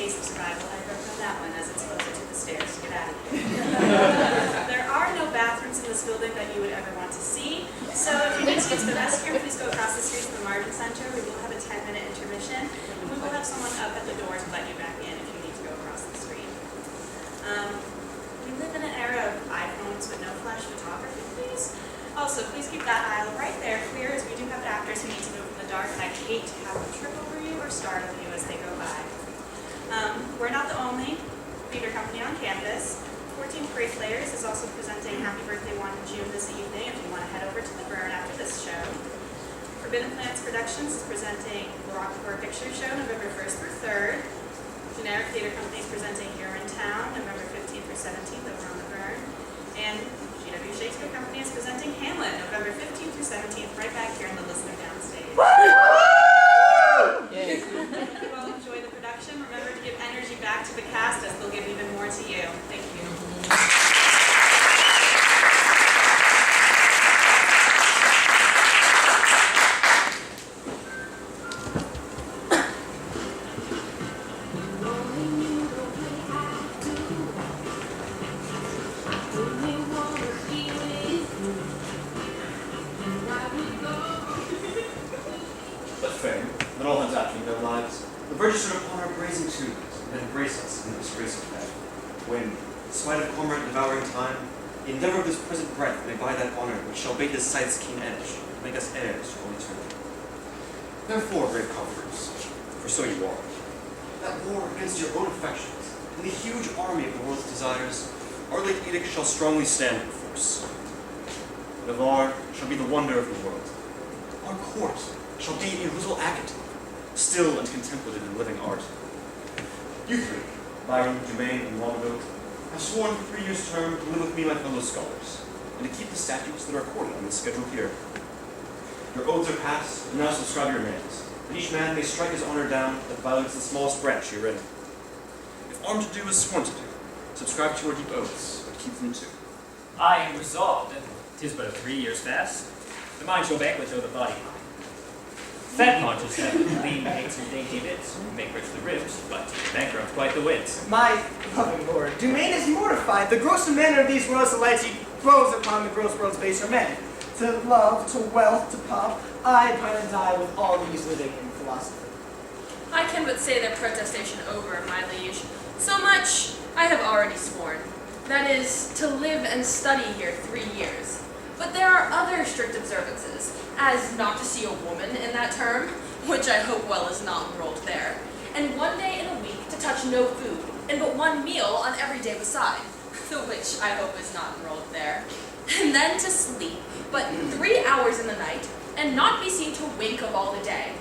Case of Survival, I recommend that one as it's closer to the stairs to get out of here. There are no bathrooms in this building that you would ever want to see, so if you need to get to the restroom, please go across the street to the Margin Center. We will have a 10-minute intermission, and we will have someone up at the door to let you back in if you need to go across the street. We live in an era of iPhones with no flash photography, please. Also, please keep that aisle right there clear, as we do have actors who need to move in the dark, and I hate to have them trip over you or startle you as they go by. We're not the only theater company on campus. 14 Great Players is also presenting Happy Birthday 1 in June this evening if you want to head over to the Burn after this show. Forbidden Plants Productions is presenting the Rock Horror Picture Show November 1st through 3rd. Generic Theater Company is presenting You're in Town November 15th through 17th over on the Burn. And Shakespeare Company is presenting Hamlet November 15th through 17th right back here in the listener downstage. If you all enjoy the production, remember to give energy back to the cast as they'll give even more to you. Thank you. Then all hands after their lives, the virgins stood upon our brazen tombs and embrace us in this race of death. When, in spite of cormorant devouring time, the endeavor of this present breath may buy that honor which shall bait his scythe's keen edge, and make us heirs to all eternity. Therefore, brave conquerors, for so you are, that war against your own affections and the huge army of the world's desires, our late edict shall strongly stand in force. Navarre shall be the wonder of the world. Our court shall be a little agate, still and contemplative in living art. You three, Byron, Germain, and Longueville, have sworn for 3 years' term to live with me, my fellow scholars, and to keep the statutes that are recorded on the schedule here. Your oaths are passed, and now subscribe your names, that each man may strike his honor down that violates the smallest branch herein. If armed to do as sworn to do, subscribe to your deep oaths, but keep them too. I am resolved, and 'tis but a 3 years' fast. The mind shall banquet though the body mind. Fat conscious have lean cakes and dainty bits, make rich the ribs, but bankrupt quite the wits. My loving lord, Dumaine is mortified. The grosser manner of these world's delights he throws upon the gross world's baser men. To love, to wealth, to pomp, I pine and die with all these living in philosophy. I can but say their protestation over, my liege. So much I have already sworn. That is, to live and study here 3 years. But there are other strict observances, as not to see a woman in that term, which I hope well is not enrolled there, and 1 day in a week to touch no food, and but 1 meal on every day beside, the which I hope is not enrolled there, and then to sleep but 3 hours in the night, and not be seen to wink of all the day,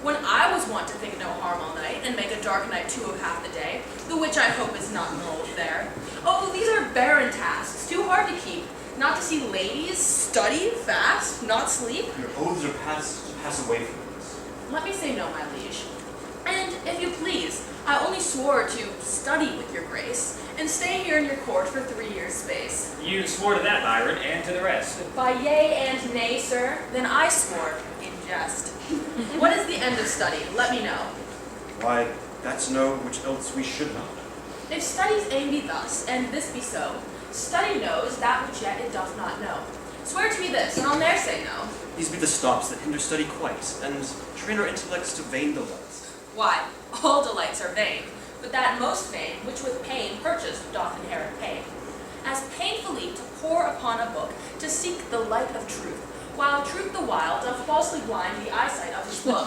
when I was wont to think no harm all night, and make a dark night too of half the day, the which I hope is not enrolled there. Oh, these are barren tasks, too hard to keep, not to see ladies, study, fast, not sleep. Your oaths are passed to pass away from us. Let me say no, my liege. And, if you please, I only swore to study with your grace, and stay here in your court for 3 years' space. You swore to that, Byron, and to the rest. By yea and nay, sir, then I swore in jest. What is the end of study? Let me know. Why, that to know which else we should not. If study's aim be thus, and this be so, study knows that which yet it doth not know. Swear to me this, and I'll ne'er say no. These be the stops that hinder study quite, and train our intellects to vain delights. Why, all delights are vain, but that most vain, which with pain purchased doth inherit pain. As painfully to pore upon a book, to seek the light of truth, while truth the while doth falsely blind the eyesight of his book.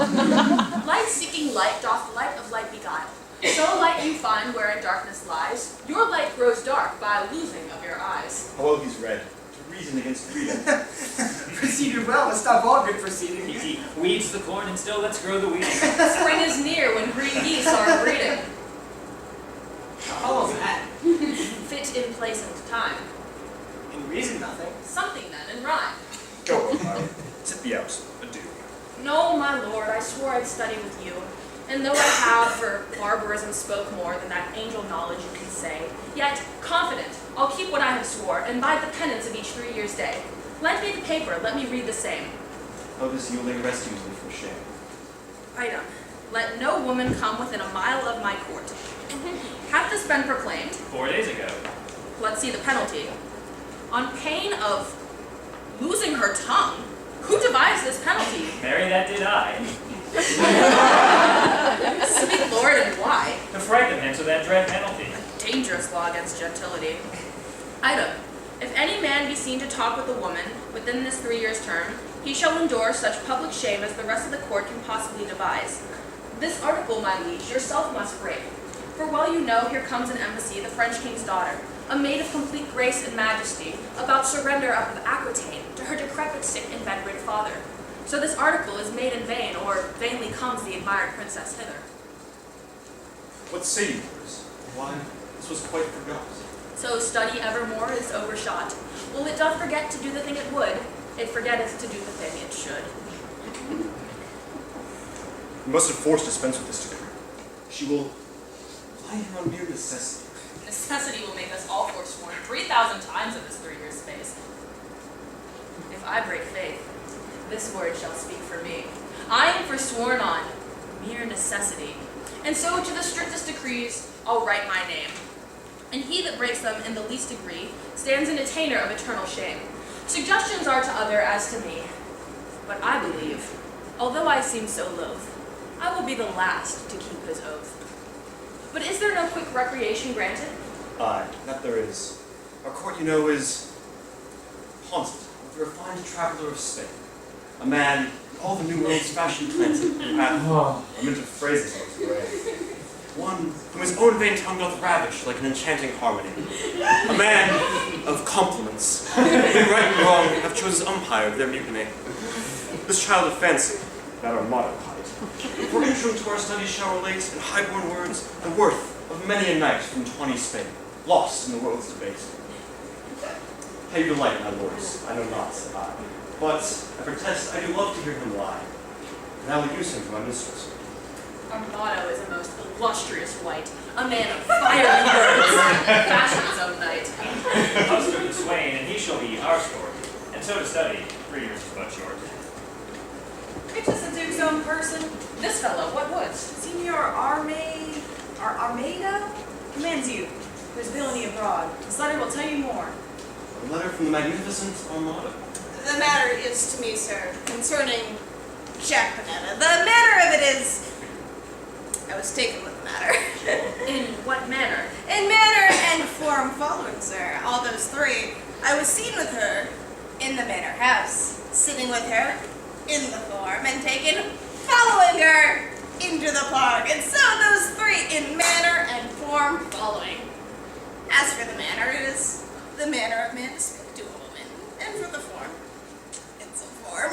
Light seeking light doth light of light beguile. So light you find where in darkness lies, your light grows dark by losing of your eyes. How well he's read, to reason against freedom. Proceeded well, must stop all good proceeding. He weeds the corn and still lets grow the wheat. Spring is near when green geese are breeding. How follows that? Fit in place and time. In reason, nothing. Something then in rhyme. Go home, Byron. Sit thee out. Adieu. No, my lord, I swore I'd study with you. And though I have for barbarism spoke more than that angel knowledge you can say, yet, confident, I'll keep what I have swore, and bide the penance of each 3 years' day. Lend me the paper, let me read the same. How this euling rescues me from shame. Item. let no woman come within a mile of my court. Hath this been proclaimed? 4 days ago. Let's see the penalty. On pain of losing her tongue. Who devised this penalty? Marry, that did I. Sweet Lord, and why? To frighten him to that dread penalty. Dangerous law against gentility. Item. If any man be seen to talk with a woman within this 3 years' term, he shall endure such public shame as the rest of the court can possibly devise. This article, my liege, yourself must break. For well you know, here comes an embassy, the French king's daughter, a maid of complete grace and majesty, about surrender up of Aquitaine to her decrepit, sick, and bedrid father. So this article is made in vain, or vainly comes the admired princess hither. What say you, Lords? Why, this was quite forgot. So study evermore is overshot. Well, it doth forget to do the thing it would, it forgetteth to do the thing it should. You must have forced dispense with this decree. She will lie here on mere necessity. Necessity will make us all forsworn 3,000 times in this 3 years' space. If I break faith, this word shall speak for me. I am forsworn on mere necessity, and so to the strictest decrees I'll write my name. And he that breaks them in the least degree stands an attainer of eternal shame. Suggestions are to other as to me, but I believe, although I seem so loath, I will be the last to keep his oath. But is there no quick recreation granted? Aye, that there is. Our court, you know, is Hanson, the refined traveler of Spain. A man in all the new world's fashion planted, who hath a mint of phrases on his brain. One whom his own vain tongue doth ravish like an enchanting harmony. A man of compliments, who in right and wrong have chosen umpire of their mutiny. This child of fancy, that our motto height, for intro to our studies shall relate in high-born words the worth of many a knight from 20 Spain, lost in the world's debate. How you delight, my lords, I know not, said I, but I protest I do love to hear him lie, and I will use him for my mistress. Our motto is a most illustrious wight, a man of fiery words, fashion his own knight. Husband to Swain, and he shall be our sport. And so to study, 3 years is but short. Preaches the Duke's own person. This fellow, what woods? Senior Armada commands you. There's villainy abroad. This letter will tell you more. A letter from the magnificent Armada. The matter is to me, sir, concerning Jack Panetta. The manner of it is, I was taken with the matter. In what manner? In manner and form following, sir, all those three. I was seen with her in the manor house, sitting with her in the form, and taken following her into the park. And so those three in manner and form following. As for the manner, it is the manner of man to speak to a woman. And for the form, it's a form.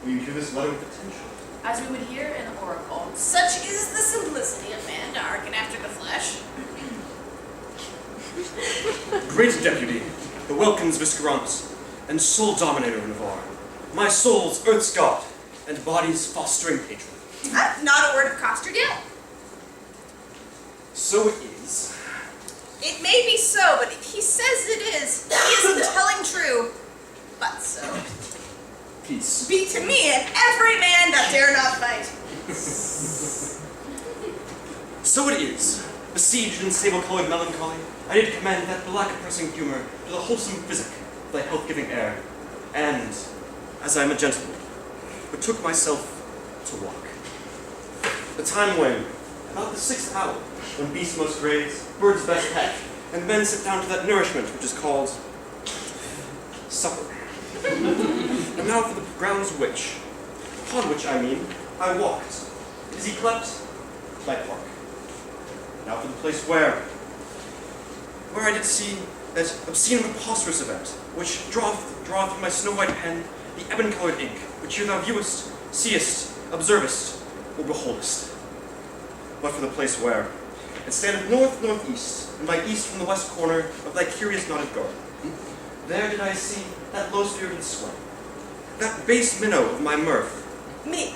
Will you hear this letter with attention? As we would hear an oracle. Such is the simplicity of man to hearken after the flesh. Great deputy, the Welkins Viscount, and sole dominator of Navarre, my soul's earth's god, and body's fostering patron. Not a word of costard yet. So it is. It may be so, but if he says it is, he isn't telling true. But so. Peace. Be to me and every man that dare not fight. So it is. Besieged in sable-colored melancholy, I did commend that black oppressing humor to the wholesome physic of thy health-giving air, and, as I am a gentleman, betook myself to walk. The time when, about the 6th hour, when beasts most graze, birds best hatch, and men sit down to that nourishment which is called supper. And now for the grounds which, upon which I mean, I walked. Is he clept? Thy park. Now for the place where I did see that obscene and preposterous event, which draweth from my snow-white pen the ebon-colored ink, which here thou viewest, seest, observest, or beholdest. But for the place where it standeth north-northeast, and by east from the west corner of thy curious knotted garden. There did I see that low-spirited swain, that base minnow of my mirth, Me.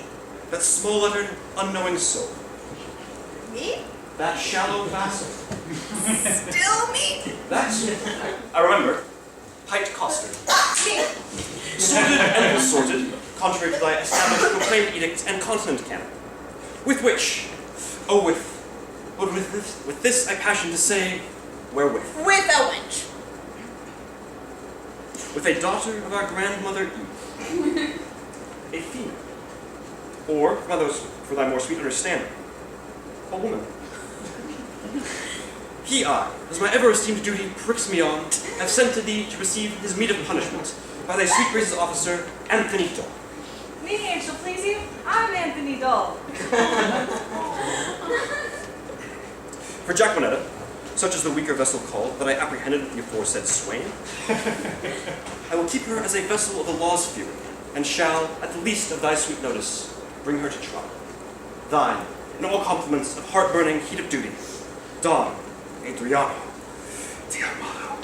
that small-lettered, unknowing soul, Me? that shallow vassal, Still me? that, I remember, Pite Costard, Me. sorted and assorted, contrary to thy established proclaimed edicts and continent canon, with which, with this I passion to say, wherewith? With a wench. With a daughter of our grandmother Eve, a female, or, for thy more sweet understanding, a woman. He I, as my ever-esteemed duty pricks me on, have sent to thee to receive his meed of punishment by thy sweet grace's officer, Anthony Dahl. Me, and she'll please you. I'm Anthony Dahl. For Jacqueminetta, such is the weaker vessel called, that I apprehended the aforesaid swain, I will keep her as a vessel of the law's fury, and shall, at the least of thy sweet notice, bring her to trial. Thine, in all compliments of heart-burning heat of duty, Don Adriano Di Armado.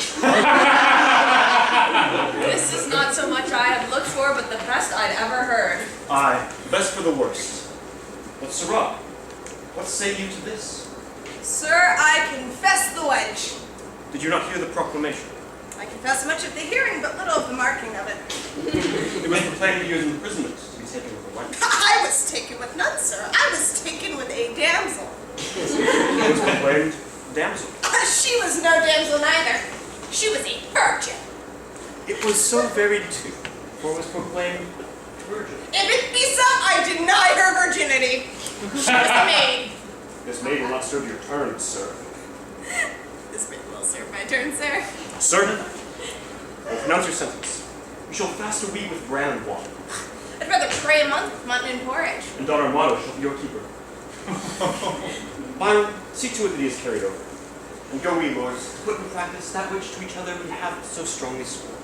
This is not so much I had looked for, but the best I'd ever heard. Aye, best for the worst. But Sirrah, what say you to this? Sir, I confess the wench. Did you not hear the proclamation? I confess much of the hearing, but little of the marking of it. It was proclaimed years imprisonment to be taken with a wench. I was taken with none, sir. I was taken with a damsel. It was proclaimed damsel. She was no damsel neither. She was a virgin. It was so varied too, for it was proclaimed virgin. If it be so, I deny her virginity. She was a maid. This maid will not serve your turn, sir. This maid will serve my turn, sir. Sir, pronounce your sentence. You shall fast a week with bran and water, I'd rather pray a month with mutton and porridge. and Don Armado shall be your keeper. Byron, see to it that he is carried over. And go we, lords, to put in practice that which to each other we have so strongly sworn.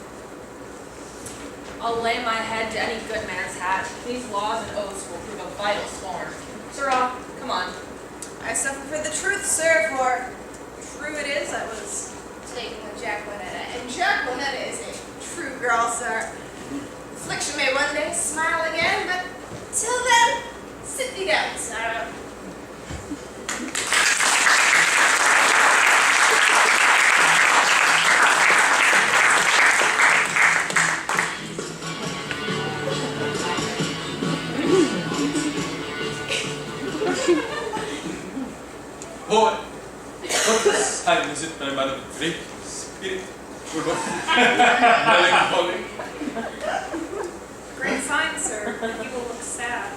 I'll lay my head to any good man's hat. These laws and oaths will prove a vital scorn. Sirrah, come on. I suffer for the truth, sir, for true it is I was taken with Jacqueminetta, and Jacqueminetta is a true girl, sir. Affliction may one day smile again, but till then, sit thee down, sir. Boy, what sign is it that I'm out of great spirit, full of melancholy? Great sign, sir. You will look sad.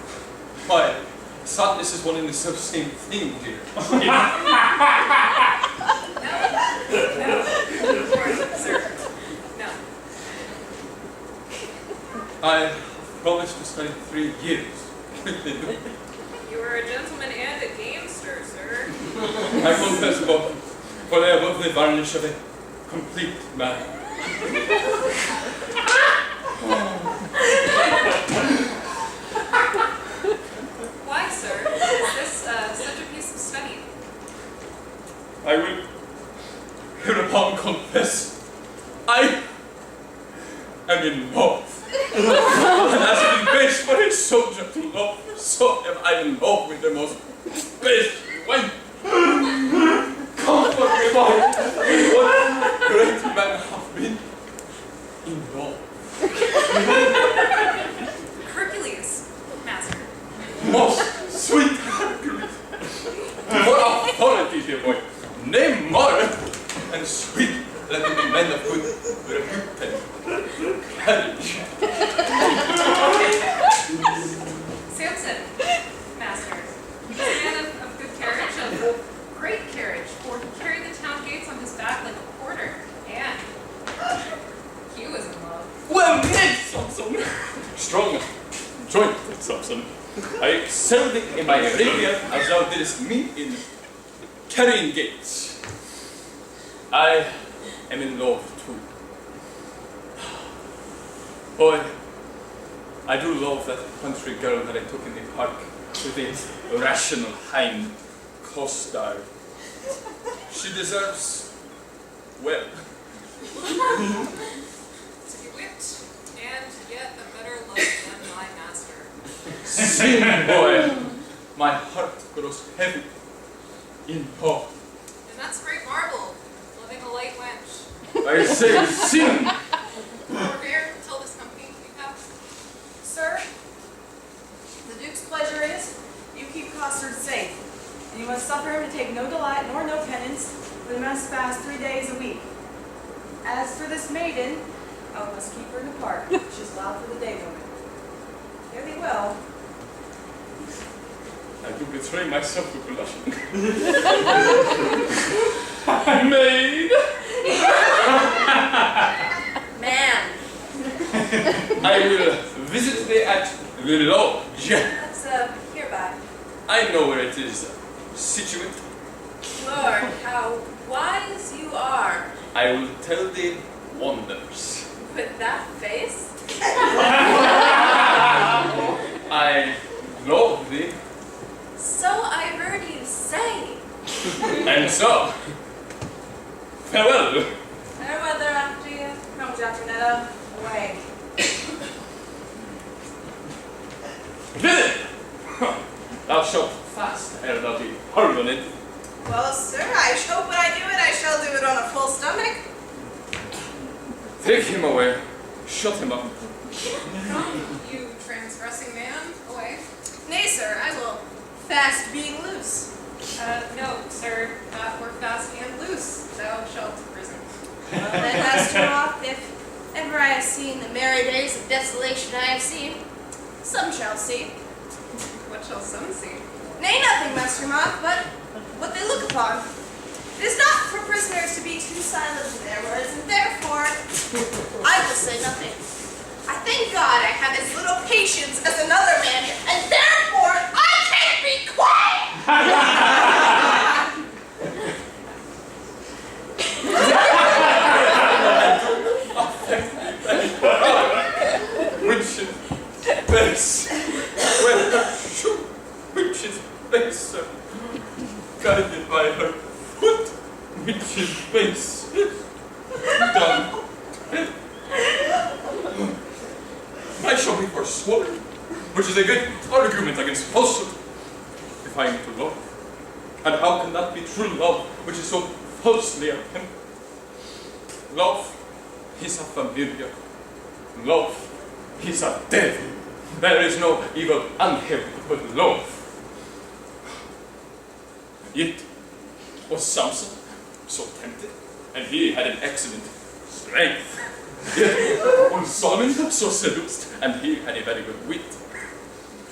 Why, sadness is one and the same thing, dear. No, sir. No. I promised to spend 3 years with the Duke. You were a gentleman and a gamester, sir. I confess both, for I am of the varnish of a complete man. Why, sir? Is this such a piece of study? I will hereupon confess I am in love. And as it is best for a soldier to love, so am I in love with the most best wife. Comfort me, boy. What great man have been in love. Hercules, master. Most sweet Hercules. More authority, dear boy. Name more. And sweet, let them be men of good repute and courage. Samson, master. He's a man of good carriage, of great carriage, for he carried the town gates on his back like a porter, and he was in love. Well met, Samson. Strong, joint, Samson. I excel thee in my Arabia as thou didst me in carrying gates. I am in love too. Boy, I do love that country girl that I took in the park with the rational hind co-star. She deserves well. To be whipped, and yet a better love than my master. Sing, boy. My heart grows heavy in love. And that's great marvel, loving a light wench. I say, sing. Forbear, tell this company you have. Sir, You must suffer him to take no delight nor no penance, but must fast 3 days a week. As for this maiden, I must keep her in the park. She is allowed for the day woman. Fare thee well. I do betray myself to blushing. Maid! Man. I will visit thee at the lodge. That's, hereby. I know where it is situate. Lord, how wise you are. I will tell thee wonders. With that face? I love thee, So I heard you say. and so, farewell. Fair weather after you. Come, Jacquinetta, away. Villain! Thou shalt fast ere thou be permanent. Well, sir, I hope when I do it, I shall do it on a full stomach. Take him away. Shut him up. You transgressing man, away. Nay, sir, I will fast being loose. No, sir, not for fast and loose. Thou shalt prison. Well, then, Master Moth, if ever I have seen the merry days of desolation I have seen, some shall see. What shall some see? Nay, nothing, Master Moth, but what they look upon. It is not for prisoners to be too silent in their words, and therefore I will say nothing. I thank God I have as little patience as another man, and therefore I can't be quiet! Richard Base. Richard Base. Guided by her foot. Richard Base. Done. I shall be forsworn, which is a good argument against falsehood. If I am to love, and how can that be true love, which is so falsely apprehended? Love is a familiar. Love is a devil. There is no evil angel but love. Yet was Samson so tempted, and he had an excellent strength. Yet was Solomon so seduced, and he had a very good wit.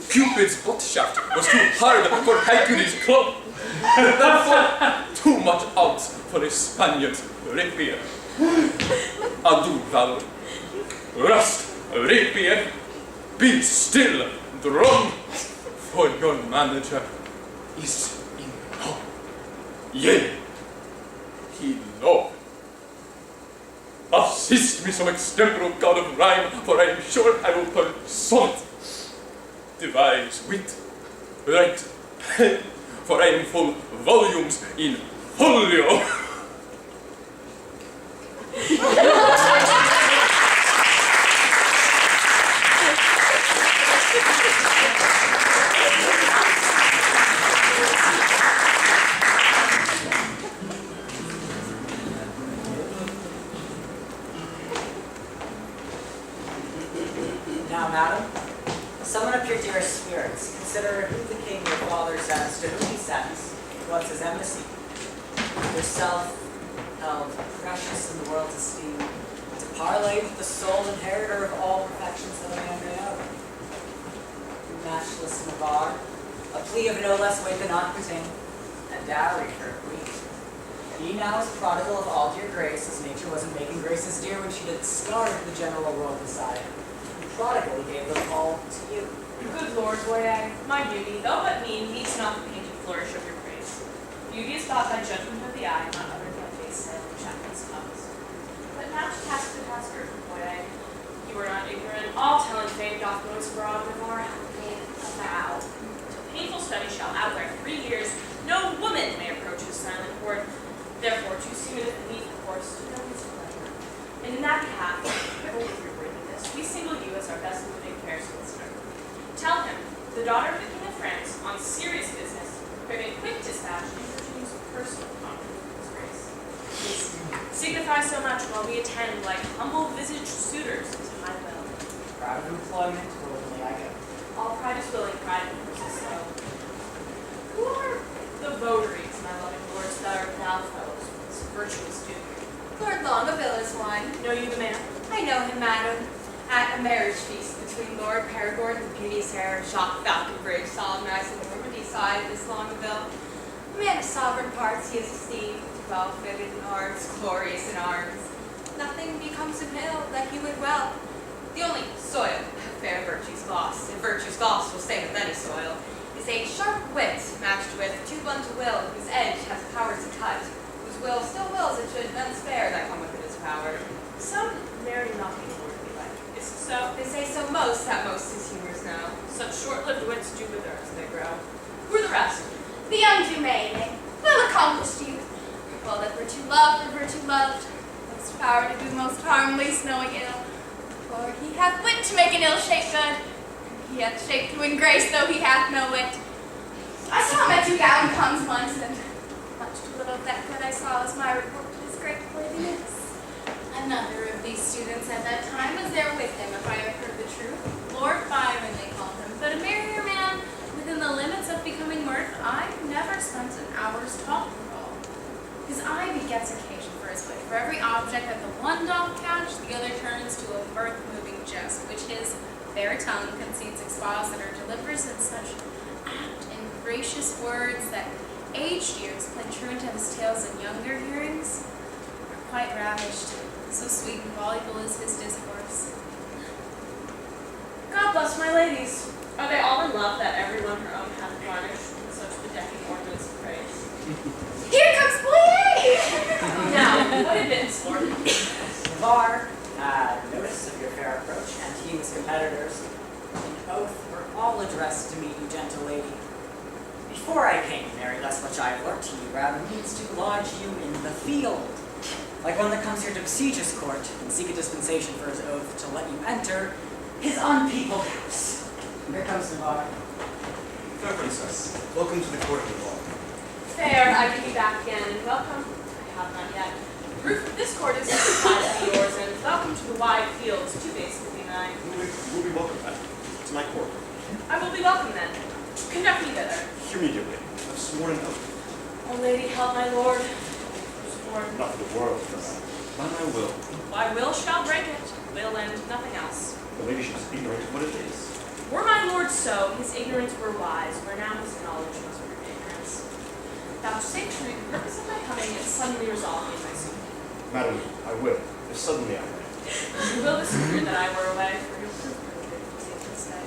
Cupid's butt shaft was too hard for Hercules' club, and therefore too much out for a Spaniard's rapier. Ado valor, rust, rapier, be still, drum, for your manager is in love. Yea, he loved. Assist me some extempore God of rhyme, for I am sure I will turn sonnet. Devise wit, write pen, for I am full volumes in folio. Now, madam, summon up your dearest spirits. Consider who the king your father sends, to whom he sends, what's his embassy. Yourself held precious in the world's esteem, to parley with the sole inheritor of all perfections that a man may own. Matchless Navarre, a plea of no less weight than Aquitaine, and dowry for a queen. Ye now is prodigal of all dear grace, as nature wasn't making graces dear when she did starve the general world beside. Prodigally gave them all to you. Good Lord, Boyag, my beauty, though but mean, needs not the painted flourish of your praise. Beauty is thought by judgment of the eye, not uttered by face said, chaplain's tongues. But now to task the tasker, Boyag. You are not ignorant. All telling fame doth noise abroad, Navarre hath made a vow. Till painful study shall outwear 3 years, no woman may approach his silent court. Therefore, too soon it leave the course to know his pleasure. And in that behalf, bold of your worthiness, we single you as our best living fair solicitor. Tell him, the daughter of the King of France, on serious business, craving quick dispatch, introduce personal conflict with his grace. This signifies so much while we attend like humble-visaged suitors to high will. Proud of employment, willingly I go. All pride is willing, pride of course is slow. Who are the Know you the man? I know him, madam. At a marriage feast between Lord Perigord and Beauty's hair, Jacques Falconbridge solemnized in Normandy side this long ago. A man of sovereign parts he is esteemed, well-fitted in arms, glorious in arms. Nothing becomes him ill that he would well. The only soil fair virtue's lost, and virtue's lost will stay with any soil, is a sharp wit matched with too blunt a will, whose edge has power to cut, whose will still wills it should none spare that come within his power. Some marry not being worthy like. Is it so? They say so most, that most his humors know. Such short-lived wits do wither as they grow. Who are the rest? The undue maiden, well-accomplished youth. All that virtue loved and virtue loved. Most power to do most harm, least knowing ill. For he hath wit to make an ill shape good. He hath shape to win grace, though he hath no wit. I saw him at two gown comes once, and much too little of that good I saw was my report to his great worthiness. Another of these students at that time was there with him, if I have heard the truth. Lord Byron they called him, but a merrier man, within the limits of becoming mirth, I never spent an hour's talk with all. His eye begets occasion for his wit. For every object that the one doth catch, the other turns to a mirth-moving jest, which his fair tongue conceits expositor delivers in such apt and gracious words that aged ears, playing truant of his tales in younger hearings, are quite ravished. So sweet and voluble is his discourse. God bless my ladies. Are they all in love that everyone her own hath garnished with such bedecking ornaments of praise? Here comes Boyer! Now, what admits, Lord? Navarre had notice of your fair approach, and he and his competitors, in oath, were all addressed to meet you, gentle lady. Before I came, Mary, thus much I have learnt to you, rather means to lodge you in the field. Like one that comes here to besiege his court, and seek a dispensation for his oath to let you enter his unpeopled house. Here comes Navarre. Fair princess, welcome to the court of the law. Fair, I give you back again, and welcome. I have not yet. The roof of this court is to be yours, and welcome to the wide fields, two bases to be mine. You will be welcome back to my court. I will be welcome then. Conduct me thither. Hear me, dear lady. I've sworn an oath. O lady, help my lord. Sworn. Not for the world, by my will. My will shall break it. Will and nothing else. The lady should be ignorant of what it is. Were my lord so, his ignorance were wise, where now his knowledge must prove ignorance. Vouchsafe to me the purpose of my coming, and suddenly resolve me in my suit. Madam, I will, if suddenly I may. You will disapprove that I were away, for your proof proved it to take this day.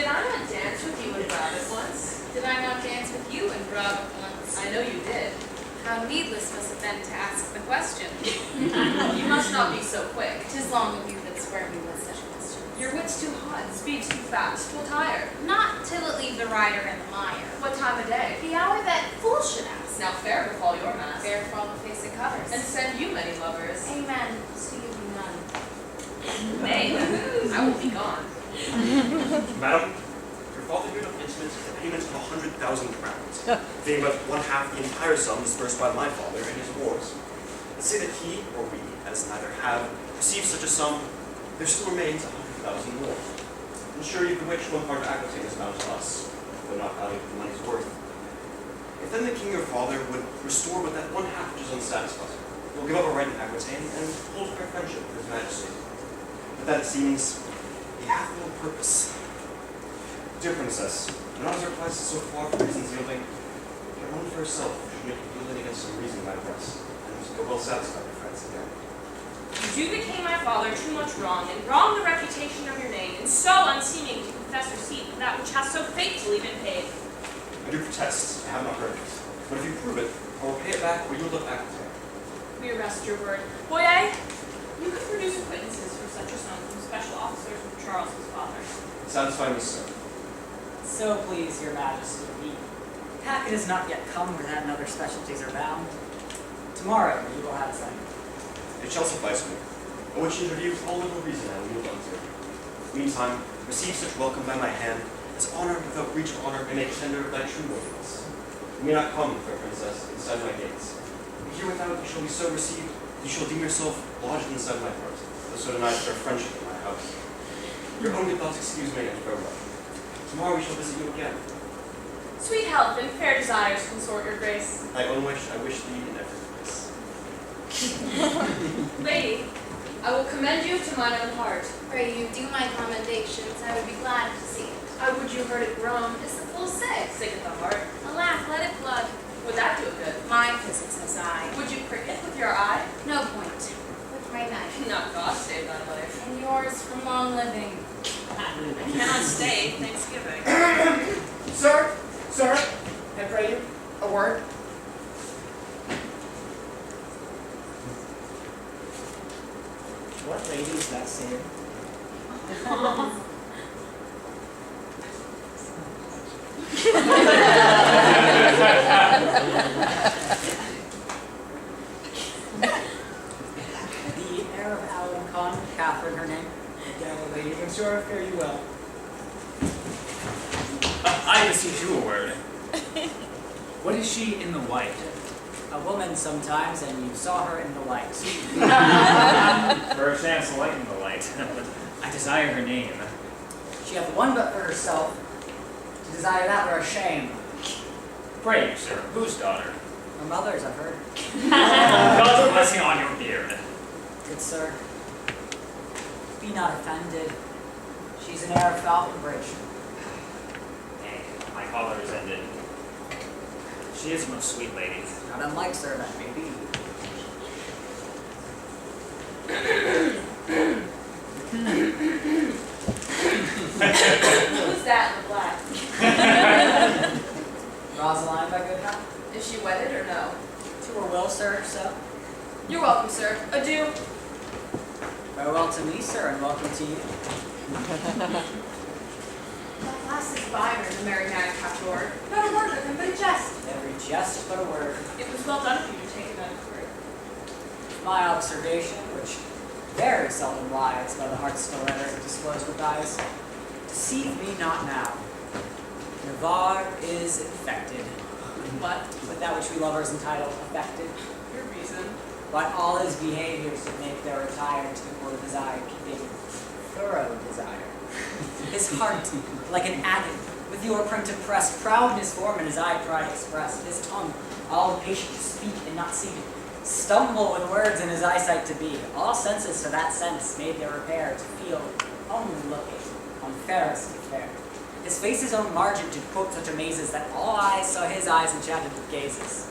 Did I not dance with you in Brabant once? Did I not dance with you in Brabant once? I know you did. How needless was it then to ask the question? You must not be so quick. 'Tis long of you that swear me with such questions. Your wit's too hot, speed's too fast, will tire. Not till it leave the rider in the mire. What time of day? The hour that fool should ask. Now fair befall your mask, Fair fall the face it covers. and send you many lovers. Amen. So you be none. Nay, I will be gone. Madam, your father here doth intimate the payment of 100,000 crowns, being but one half the entire sum disbursed by my father in his wars. And say that he or we, as neither have received such a sum, there still remains 100,000 more. And sure you bewitch one part of Aquitaine is bound to us, though not valued the money's worth. If then the king your father would restore but that one half which is unsatisfied, we'll give up our right in Aquitaine and hold fair friendship with his majesty. But that it seems he hath little purpose. Dear princess, not as our price is so far from reason's yielding, but one for herself should make yielding against some reason by breast, and go well satisfied with friends again. You do the king my father too much wrong, and wrong the reputation of your name, and so unseeming to confess receipt of that which has so faithfully been paid. I do protest, I have not heard it, but if you prove it, I will pay it back or you will look back at it. We arrest your word. Boyer, you could produce acquaintances for such a sum from special officers of Charles his father. Satisfy me, sir. So please your majesty, the packet is not yet come where that and other specialties are bound. Tomorrow you will have them. It shall suffice me, of which interview all little reason I will yield unto. Meantime, receive such welcome by my hand, as honor without breach of honor may make tender of thy true worthiness. You may not come, fair princess, inside my gates. But here without you shall be so received, you shall deem yourself lodged inside my heart, though so denied fair friendship in my house. Your own good thoughts excuse me and farewell. Tomorrow we shall visit you again. Sweet health and fair desires consort your grace. Thy own wish I wish thee in everything. Lady, I will commend you to mine own heart. Pray you do my commendations. I would be glad to see it. I would you heard it groan. Is the full sick? Sick at the heart. Alas, let it blood. Would that do it good? My physics has I. Would you prick it with your eye? No point. With my knife. Not God save thy life. And yours from long living. I cannot stay Thanksgiving. Sir, I pray you, a word. What lady is that saying? The heir of Alencon, Catherine, her name. Again, lady, I'm sure I fare you well. I beseech you a word. What is she in the white? A woman sometimes, and you saw her in the light. For a chance light in the light. I desire her name. She hath one but for herself. To desire that were a shame. Pray you, sir, whose daughter? Her mother's, I've heard. God's blessing on your beard. Good sir, be not offended. She's an heir of Falconbridge. Nay, my collar is ended. She is a most sweet lady. Not unlike sir, that may be. Who's that in the black? Rosaline, by good hap. Is she wedded or no? To her will, sir, so. You're welcome, sir. Adieu. Farewell to me, sir, and welcome to you. That last is Byron, the merry man captor. Not a word with him, but a jest. Every jest but a word. It was well done of you to take him out of court. My observation, which very seldom lies by the heart's stiletto disclosed with eyes, deceive me not now. Navarre is infected. What? With that which we lovers entitle affected. Your reason? But all his behaviors that make their retire to the court of his eye, keeping thorough desire. His heart, like an agate, with your print impressed, proudness form in his eye pride expressed, his tongue, all impatient to speak and not seated, stumble with words in his eyesight to be, all senses to that sense made their repair, to feel, only looking, on fairest of fair. His face's own margin to quote such amazes that all eyes saw his eyes enchanted with gazes.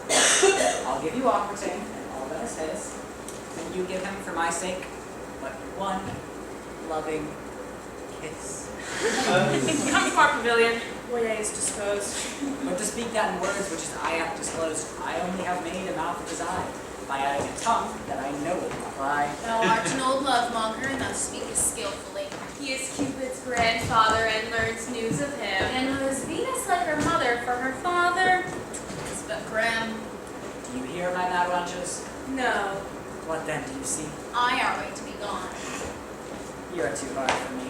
I'll give you Aquitaine, and all that is his, and you give him for my sake but one loving kiss. Come to our pavilion. Voyer is disposed. But to speak that in words which his eye hath disclosed, I only have made a mouth of his eye, by adding a tongue that I know will not lie. Thou art an old love-monger, and thou speakest skillfully. He is Cupid's grandfather and learns news of him. And was Venus like her mother, for her father is but grim. Do you hear, my mad wenches? No. What then do you see? I are way to be gone. You are too hard for me.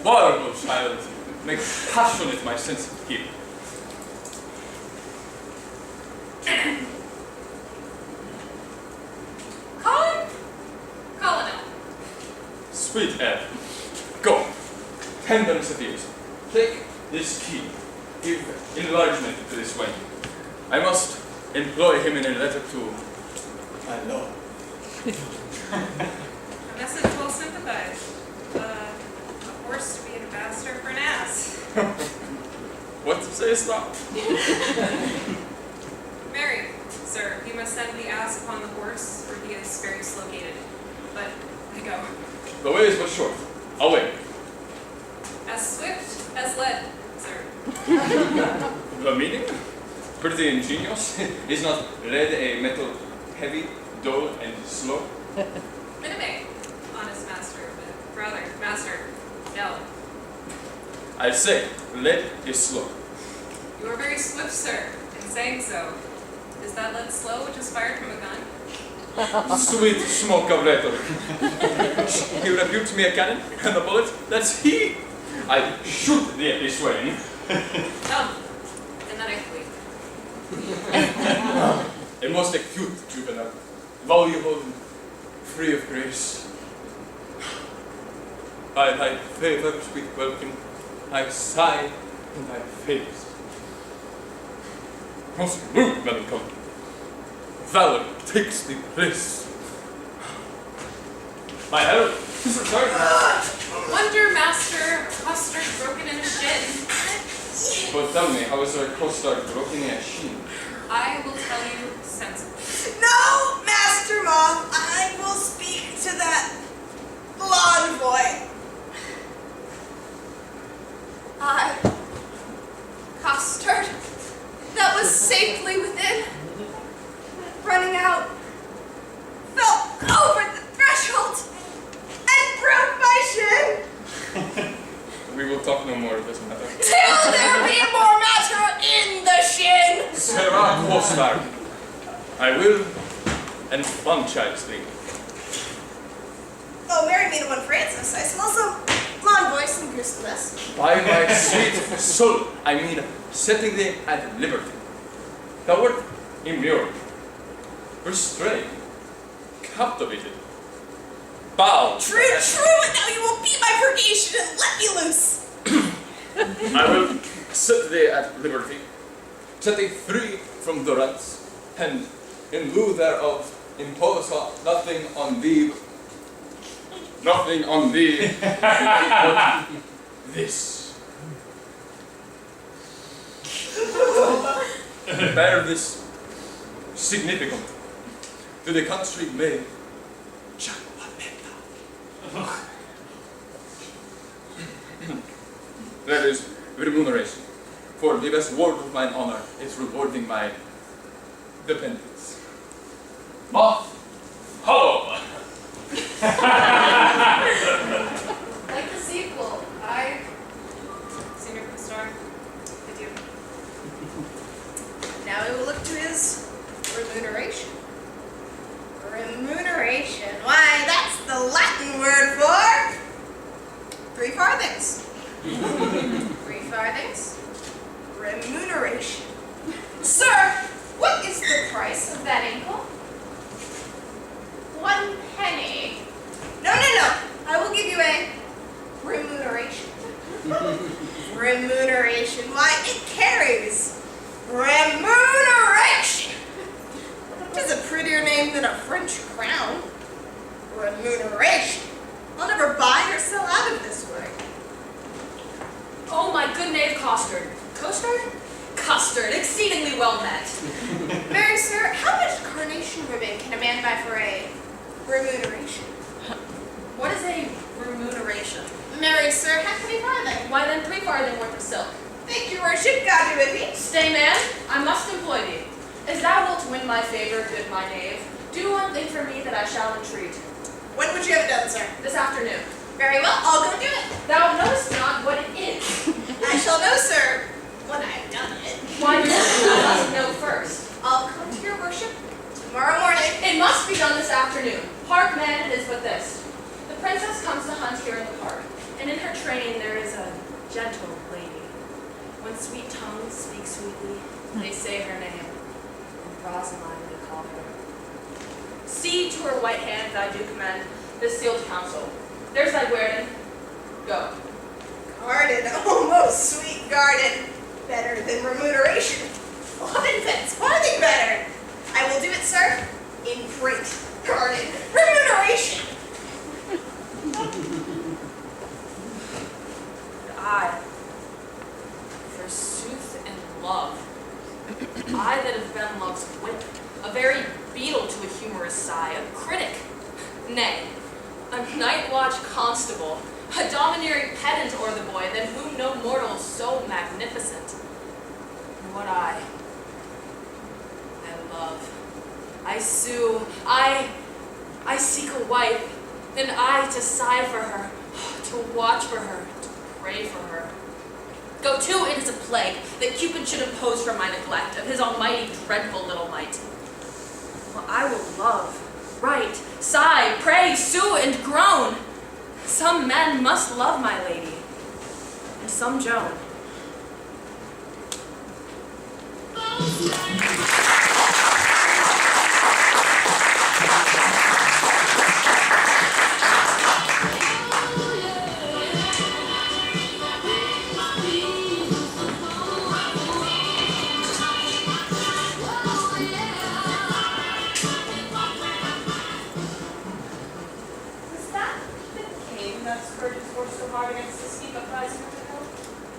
Marvel, child, make passionate my sense of guilt. Colonel. Sweet Ed, go, tenderness of ears, take this key, give enlargement to this wing. I must employ him in a letter to my lord. A message will sympathize. A horse to be an ambassador for an ass. What sayest thou? Mary, sir, you must send the ass upon the horse, for he is very slow-gated. But I go. The way is but short. Away. As swift as lead, sir. The meaning? Pretty ingenious. Is not lead a metal heavy, dull, and slow? Minime, honest master, but brother, master, no. I say, lead is slow. swift, sir, in saying so. Is that lead slow, which is fired from a gun? Sweet smoke of rhetoric. He rebuked me a cannon, and the bullet, that's he. I shoot thee at this way. Come, and then I flee. A most acute juvenile, voluble and free of grace. By thy favor, sweet welcome, I sigh in thy face. Most rude melancholy, valor takes the place. My herald is returned. Wonder, master, custard broken in a shin. But tell me, how is our custard broken in a shin? I will tell you sensibly. No, Master Moth, I will speak to that blonde boy. Custard, that was safely within, running out, fell over the threshold, and broke my shin. We will talk no more of this matter. Till there be more matter in the shin. Sarah Costard, I will enfranchise thee. Oh, marry me to one Francis. I smell some blonde voice and Christmas. By my sweet soul, I mean setting thee at liberty. Thou wert immured, restrained, captivated, bound. True, and now you will be my purgation and let me loose. I will set thee at liberty, set thee free from durance, and in lieu thereof impose nothing on thee but this. Bear this significant to the country maid, that is remuneration. For the best word of mine honor is rewarding my dependence. Hello! Like the sequel, Senior Custard, adieu. Now we will look to his remuneration. Remuneration. Why, that's the Latin word for 3 farthings. 3 farthings. Remuneration. Sir, what is the price of that ankle? 1 penny. No. I will give you a remuneration. Remuneration. Why, it carries remuneration. It is a prettier name than a French crown. Remuneration. I'll never buy or sell out of this word. Oh, my good knave Costard. Costard? Custard, exceedingly well met. Mary, sir, how much carnation ribbon can a man buy for a remuneration? What is a remuneration? Mary, sir, how can we farthing? Why then 3 farthing worth of silk. Thank you, worship. God be with thee. Stay, man, I must employ thee. As thou wilt win my favor, good my knave, do one thing for me that I shall entreat. When would you have it done, sir? This afternoon. Very well, I'll go do it. Thou knowest not what it is. I shall know, sir, when I have done it. Why do you must know first? I'll come to your worship tomorrow morning. It must be done this afternoon. Hark, man, it is but this. The princess comes to hunt here in the park, and in her train there is a gentle lady. When sweet tongues speak sweetly, they say her name, and Rosaline they call her. See to her white hand I do commend this sealed counsel. There's thy guerdon. Go. Garden, oh, most sweet garden. Better than remuneration. 11 pence, farthing better. I will do it, sir, in print. Garden, remuneration. I, forsooth, and love. I that have been love's whip, a very beetle to a humorous sigh, a critic, nay, a night watch constable, a domineering pedant o'er the boy, than whom no mortal so magnificent. And what I love, I sue, I seek a wife, and I to sigh for her, to watch for her, to pray for her. Go to, it is a plague, that Cupid should impose for my neglect of his almighty dreadful little might. Well, I will love, write, sigh, pray, sue, and groan. Some men must love my lady, and some Joan.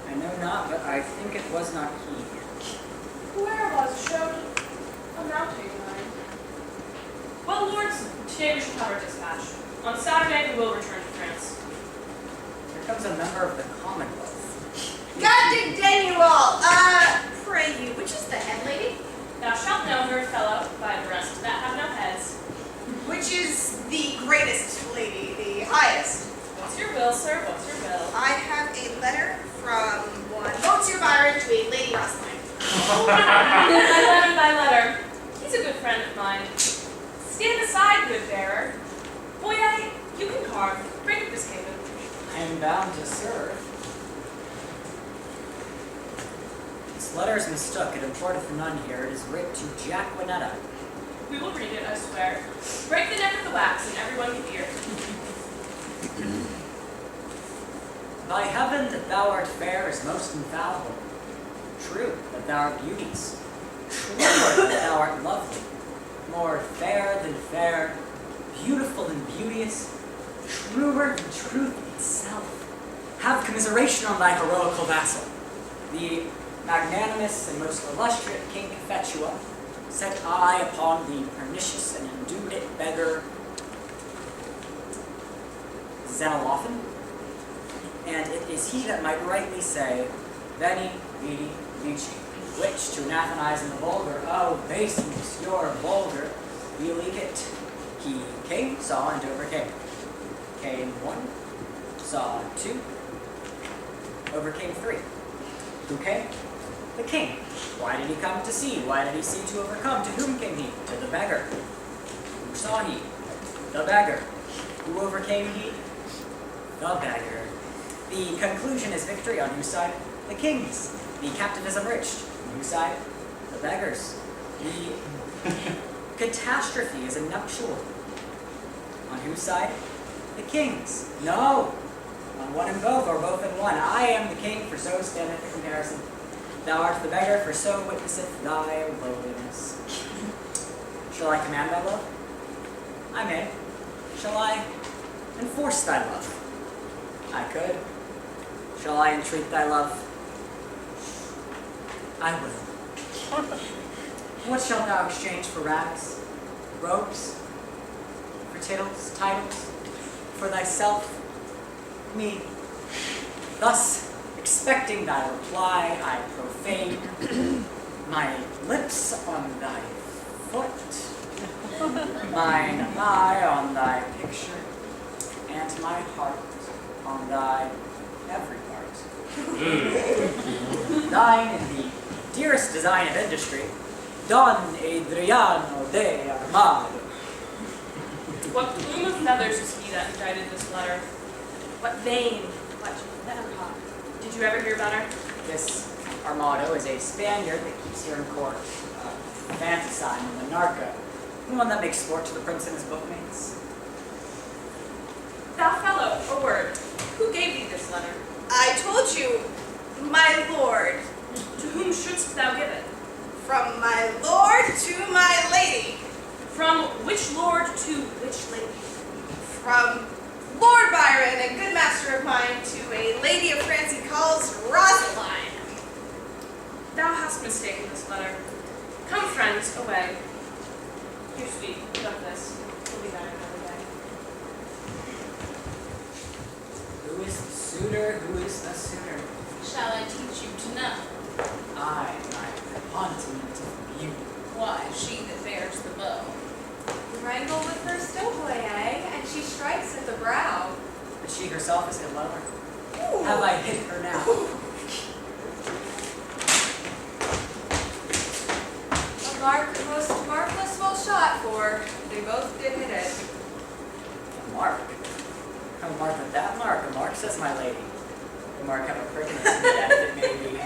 I know not, but I think it was not he. Where was showed a mounting line? Well, lords, today we shall have our dispatch. On Saturday we will return to France. Here comes a member of the Commonwealth. God dang you all! Pray you, which is the head lady? Thou shalt know her, fellow, by the rest that have no heads. Which is the greatest lady, the highest? What's your will, sir? What's your will? I have a letter from one Monsieur Byron to a Lady Rosaline. Thy letter. He's a good friend of mine. Stand aside, good bearer. Boy, you can carve. Bring up this cabin. I am bound to serve. This letter is mistook. It importeth none here. It is writ to Jacquinetta. We will read it, I swear. Break the neck of the wax, and everyone can hear. By heaven that thou art fair is most infallible. True that thou art beauteous. Truer that thou art lovely. More fair than fair. Beautiful than beauteous. Truer than truth itself. Have commiseration on thy heroical vassal. The magnanimous and most illustrious King Cophetua set eye upon the pernicious and indubit beggar Xenolophan. And it is he that might rightly say, Veni, vidi, vici, which to anathemize in the vulgar, oh, baseness, you're vulgar, you leak it. He came, saw, and overcame. Came 1, saw 2, overcame 3. Who came? The king. Why did he come to see? Why did he see to overcome? To whom came he? To the beggar. Who saw he? The beggar. Who overcame he? The beggar. The conclusion is victory on whose side? The king's. The captive is enriched. On whose side? The beggar's. The catastrophe is a nuptial. On whose side? The king's. No! On one and both, or both in one. I am the king, for so standeth the comparison. Thou art the beggar, for so witnesseth thy lowliness. Shall I command thy love? I may. Shall I enforce thy love? I could. Shall I entreat thy love? I will. What shalt thou exchange for rags? Robes? For titles? Titles? For thyself? Me? Thus, expecting thy reply, I profane my lips on thy foot, mine eye on thy picture, and my heart on thy every part. Thine in the dearest design of industry, Don Adriano de Armado. What plume of feathers is he that indited this letter? What vein? What feathercock? Did you ever hear about her? This Armado is a Spaniard that keeps here in court. Fanticide, a narco. The one that makes sport to the prince and his bookmates. Thou fellow, a word. Who gave thee this letter? I told you, my lord. To whom shouldst thou give it? From my lord to my lady. From which lord to which lady? From Lord Byron, a good master of mine, to a lady of France he calls Rosaline. Thou hast mistaken this letter. Come, friends, away. Here, sweet, put up this. We'll be better another day. Who is the suitor? Who is the suitor? Shall I teach you to know? I the continent of beauty. Why, she that bears the bow. Wrangle with her still, boy, eh? And she strikes at the brow. But she herself is good lover. Ooh. Have I hit her now? Oh, mark with that mark. A mark, says my lady. The mark have a prick in its head, if it may be.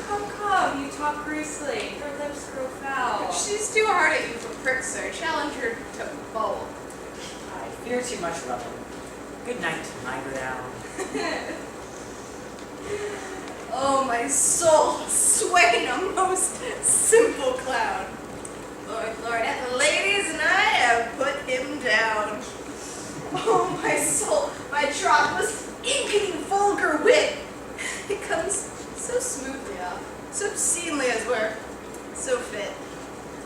Come, you talk greasily. Her lips grow foul. She's too hard at you for prick, sir. Challenge her to bowl. I fear too much rebel. Good night, I go down. Oh, my soul, Swain, a most simple clown. Lord, and the ladies and I have put him down. Oh, my soul, my trot was inking vulgar wit. It comes so smoothly off, so obscenely as we're so fit.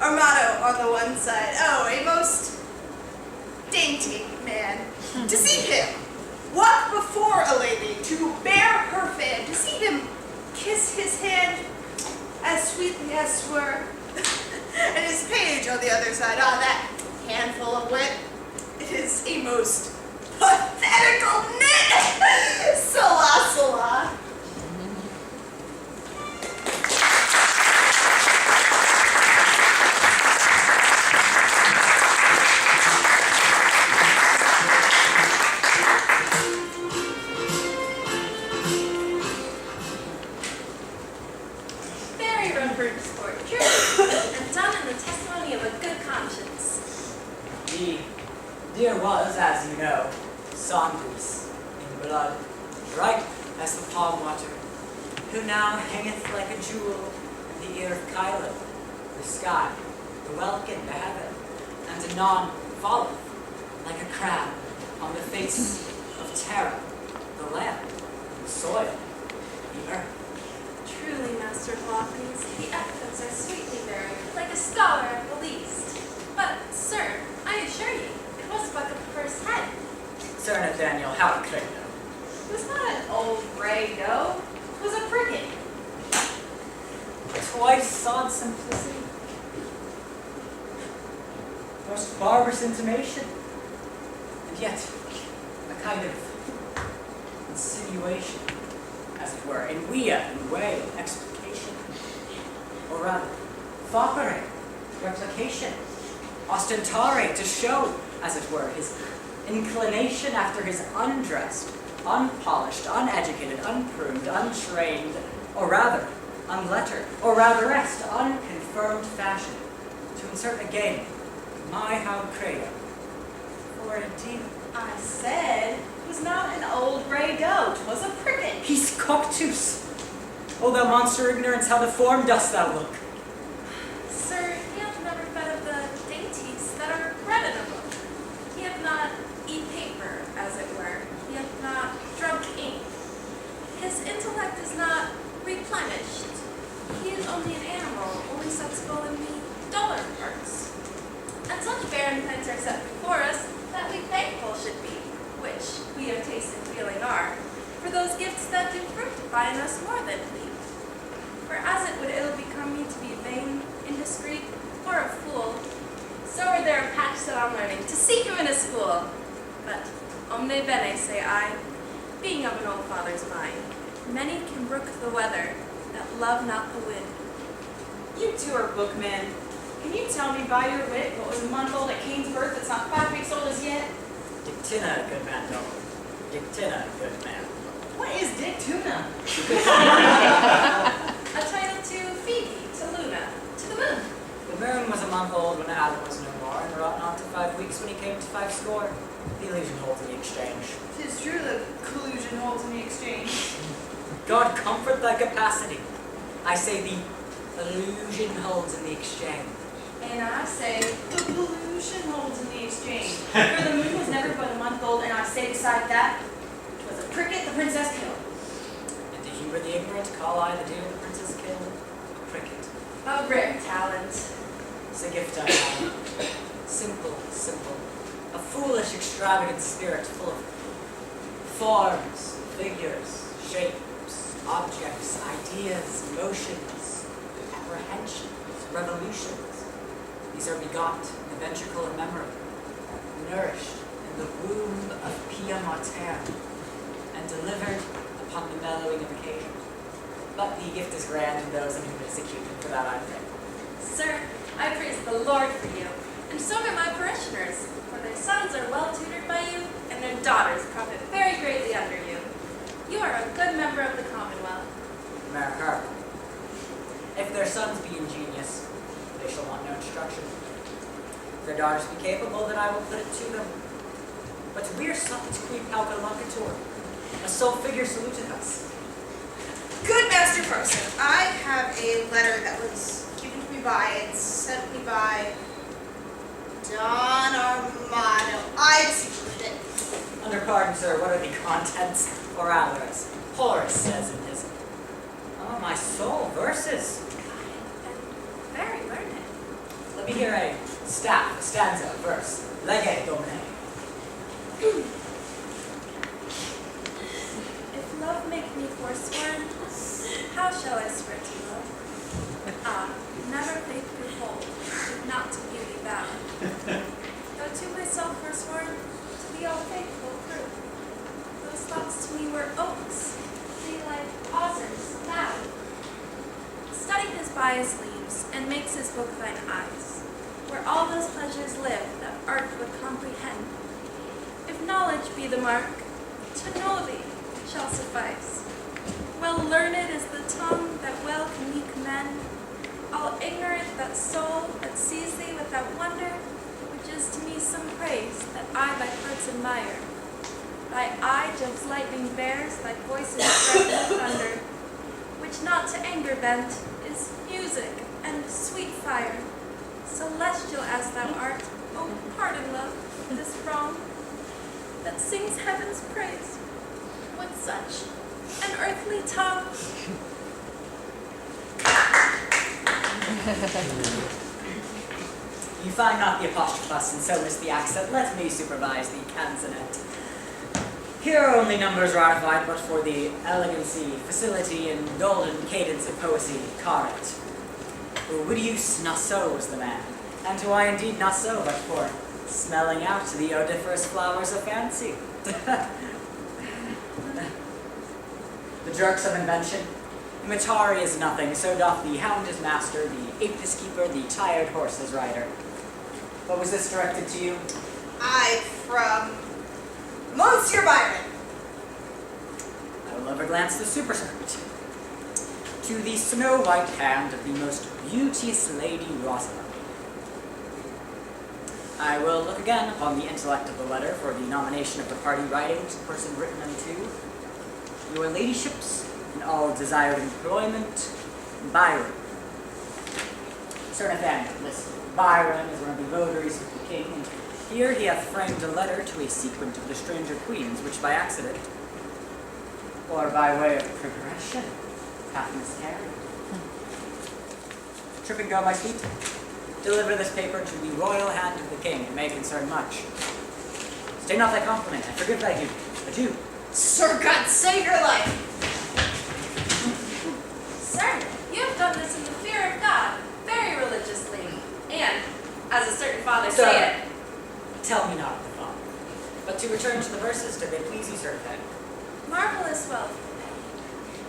Our motto on the one side, oh, a most dainty man. To see him walk before a lady, to bear her fan, to see him kiss his hand as sweetly as 'twere, and his page on the other side, ah, that handful of wit, it is a most pathetical knit. Salah, salah. Very reverent sport, truly, and done in the testimony of a good conscience. The deer was, as you know, Saunders in blood, bright as the palm water, who now hangeth like a jewel in the ear of Kyla, the sky, the welkin, the heaven, and anon falleth like a crab on the face of terror, the land, the soil, the earth. Truly, Master Hawkins, the epithets are sweetly varied, like a scholar at the least. But, sir, I assure you, it was but the first head. Sir Nathaniel, how could you? It was not an old gray doe. It was a frigate. Twice sod simplicity. Most barbarous intimation. And yet, a kind of insinuation, as it were, in way, explication. Or rather, foppery, replication, ostentare, to show, as it were, his inclination after his undressed, unpolished, uneducated, unpruned, untrained, or rather, unlettered, or rather rest, unconfirmed fashion, to insert again my how credo, or indeed, I said it was not an old gray doe. 'Twas a frigate. he's coctus. O thou monster ignorance, how deformed dost thou look? Sir, he hath never fed of the dainties that are bred in a book. He hath not eat paper, as it were. He hath not drunk ink. His intellect is not replenished. He is only an animal, only sensible in the duller parts. And such barren things are set before us that we thankful should be, which we of taste and feeling are, for those gifts that do fructify in us more than we. For as it would ill become me to be vain, indiscreet, or a fool, so are there a patch set on learning to seek him in a school. But omne bene, say I, being of an old father's mind, many can brook the weather that love not the wind. You two are bookmen. Can you tell me by your wit what was a month old at Cain's birth that's not 5 weeks old as yet? Dictina, good man, no. Dictina, good man. What is Dick Tuna? A title to Phoebe, to Luna, to the moon. The moon was a month old when Adam was no more, and wrought not to 5 weeks when he came to 5 score. The illusion holds in the exchange. 'Tis true the collusion holds in the exchange. God comfort thy capacity. I say the illusion holds in the exchange. And I say the pollution holds in the exchange. For the moon was never but a month old, and I say beside that, 'twas a cricket the princess killed. And to humor the ignorant, call I the deer the princess killed a cricket. A rare talent. It's a gift I have. Simple, simple. A foolish, extravagant spirit full of forms, figures, shapes, objects, ideas, motions, apprehensions, revolutions. These are begot in the ventricle of memory, nourished in the womb of Pia Mater, and delivered upon the mellowing of occasion. But the gift is grand in those in whom it is executed, for that I'm thankful. Sir, I praise the Lord for you, and so do my parishioners, for their sons are well tutored by you, and their daughters profit very daughters be capable, then I will put it to them. But wir suffet qui pauca locator. A sole figure saluted us. Good Master Parson, I have a letter that was given to me by and sent me by Don Armado. I secreted it. Under pardon, sir, what are the contents? Or rather, as Horace says in his... Oh, my soul, verses. Very learned. Let me hear a staff, a stanza, a verse. Lege domine. If love make me forsworn, how shall I swear to love? Ah, never faith could hold, if not to beauty bound. Though to myself forsworn, to thee all faithful prove. Those thoughts to me were oaks, thee like osiers loud. Study his bias leaves, and makes his book thine eyes, where all those pleasures live that art would comprehend. If knowledge be the mark, to know thee shall suffice. Well learned is the tongue that well can me commend. All ignorant that soul that sees thee with that wonder, which is to me some praise that I by parts admire. Thy eye just lightning bears, thy voice is dreadful thunder, which not to anger bent is music and sweet fire. Celestial as thou art, oh pardon love this wrong, that sings heaven's praise with such an earthly tongue. You find not the apostrophe and so miss the accent. Let me supervise the canzonet. Here are only numbers ratified, but for the elegancy, facility, and golden cadence of poesy, carret. Widius Nassau was the man, and do I indeed not so, but for smelling out the odoriferous flowers of fancy. The jerks of invention. Imitari is nothing, so doth the hound his master, the ape his keeper, the tired horse his rider. What was this directed to you? From Monsieur Byron. I will overglance the superscript. To the snow-white hand of the most beauteous Lady Rosalind. I will look again upon the intellect of the letter for the nomination of the party writing to the person written unto. Your ladyships, in all desired employment, Byron. Sir Nathaniel, this Byron is one of the votaries of the king, and here he hath framed a letter to a sequent of the stranger queens, which by accident, or by way of progression, hath miscarried. Trip and go, my sweet. Deliver this paper to the royal hand of the king. It may concern much. Stay not thy compliment, and forgive thy duty. Adieu. Sir, God save your life. Sir, you have done this in the fear of God, very religiously, and, as a certain father Sir, saith, tell me not of the father. But to return to the verses, did they please you, Sir Nathaniel? marvelous wealth.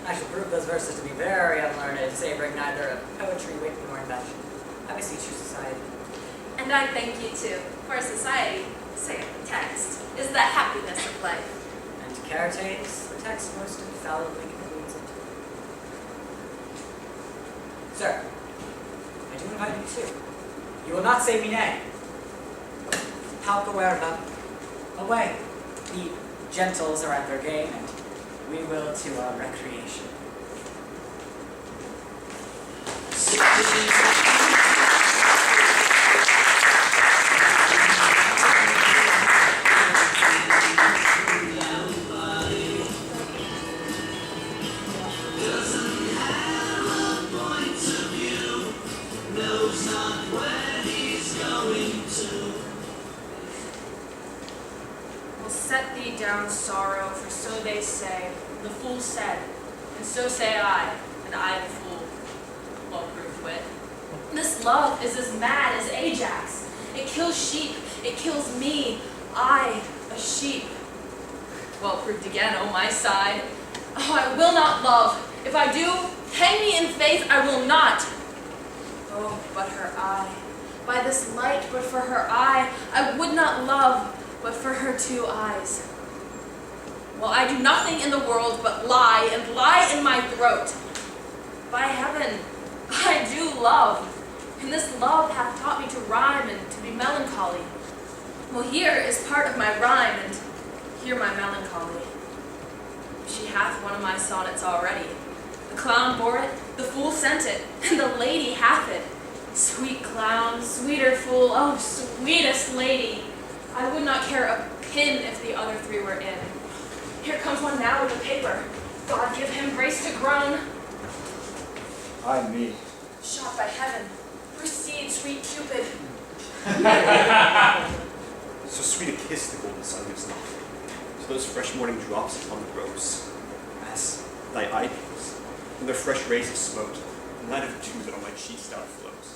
I shall prove those verses to be very unlearned, savoring neither of poetry, wit, nor invention. I beseech you, society. And I thank you too, for society, saith the text, is the happiness of life. And Caritas, the text most infallibly concludes it. Sir, I do invite you too. You will not say me nay. Pauca verba. Away. The gentles are at their game, and we will to our recreation. Set thee down, sorrow, for so they say. The fool said, and so say I, and I the fool. Well-proved wit. This love is as mad as Ajax. It kills sheep, it kills me, I, a sheep. Well-proved again, oh my side. Oh, I will not love. If I do, hang me in faith, I will not. Oh, but her eye. By this light, but for her eye, I would not love, but for her 2 eyes. Well, I do nothing in the world but lie, and lie in my throat. By heaven, I do love, and this love hath taught me to rhyme and to to be melancholy. Well, here is part of my rhyme, and hear my melancholy. She hath one of my sonnets already. The clown bore it, the fool sent it, and the lady hath it. Sweet clown, sweeter fool, oh, sweetest lady. I would not care a pin if the other three were in. Here comes one now with a paper. God give him grace to groan. Ay me. Shot by heaven. Proceed, sweet Cupid. So sweet a kiss the golden sun gives not, to those fresh morning drops upon the rose, as thy eye beams, when their fresh rays have smote, the light of dew that on my cheeks down flows.